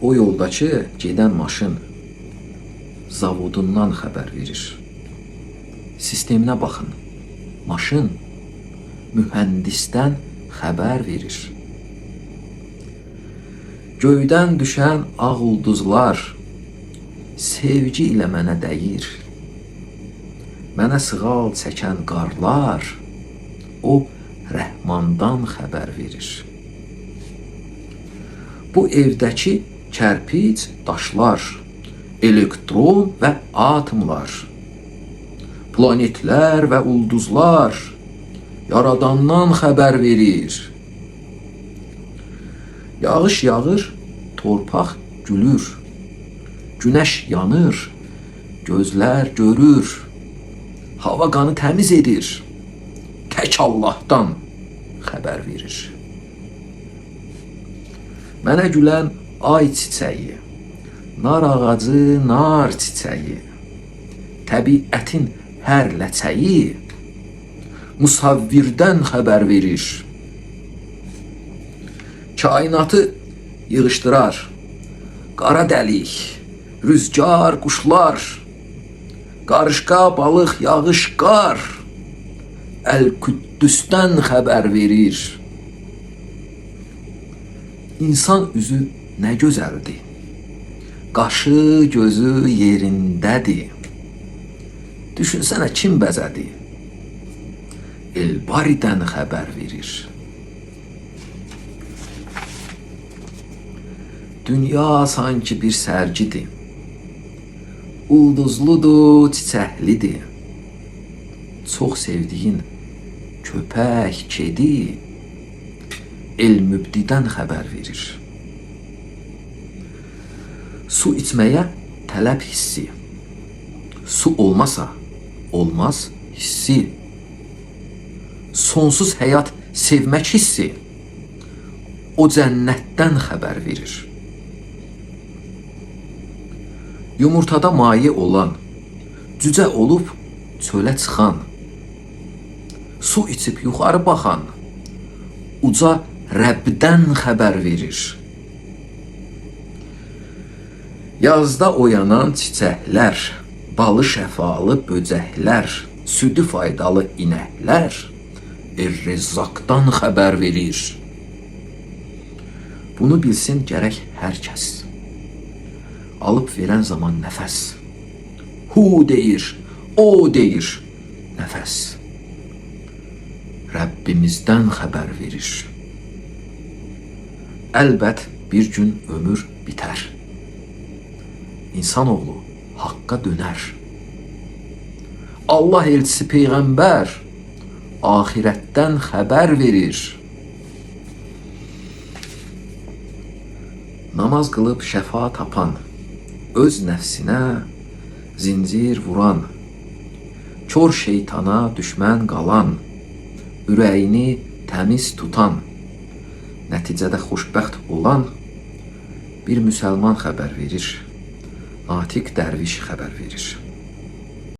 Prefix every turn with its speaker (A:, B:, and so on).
A: O yoldakı gedən maşın zavodundan xəbər verir. Sisteminə baxın. Maşın mühəndisdən xəbər verir. Göydən düşən ağ ulduzlar sevgi ilə mənə dəyir. Mənə sığal çəkən qarlar o Rəhmandan xəbər verir. Bu evdəki kərpic daşlar, elektron və atomlar, planetlər və ulduzlar Yaradandan xəbər verir. Yağış yağır, torpaq gülür, günəş yanır, gözlər görür, hava qanı təmiz edir, tək Allahdan xəbər verir. Mənə gülən ay çiçəyi, nar ağacı, nar çiçəyi, təbiətin hər ləçəyi musavvirdən xəbər verir. Kainatı yığışdırar, qara dəlik, rüzgar, quşlar, qarışqa, balıq, yağış, qar Əl-Küddüsdən xəbər verir. İnsan üzü nə gözəldir, qaşı, gözü yerindədir. Düşünsənə kim bəzədi? Elbaridən xəbər verir. Dünya sanki bir sərgidir, ulduzludur, çiçəklidir. Çox sevdiyin köpək, kedi El-Mübdidən xəbər verir. Su içməyə tələb hissi, su olmasa olmaz hissi, sonsuz həyat sevmək hissi o cənnətdən xəbər verir. Yumurtada maye olan, cücə olub çölə çıxan, su içib yuxarı baxan, uca Rəbdən xəbər verir. Yazda oyanan çiçəklər, balı şəfalı böcəklər, südü faydalı inəklər Er-Rezzaqdan xəbər verir. Bunu bilsin gərək hər kəs. Alıb verən zaman nəfəs. Hu deyir, o deyir, nəfəs. Rəbbimizdən xəbər verir. Əlbət bir gün ömür bitər. İnsanoğlu haqqa dönər. Allah elçisi Peyğəmbər axirətdən xəbər verir. Namaz qılıb şəfa tapan, öz nəfsinə zincir vuran, kör şeytana düşmən qalan, ürəyini təmiz tutan, nəticədə xoşbəxt olan bir müsəlman xəbər verir. Natiq dərviş xəbər verir.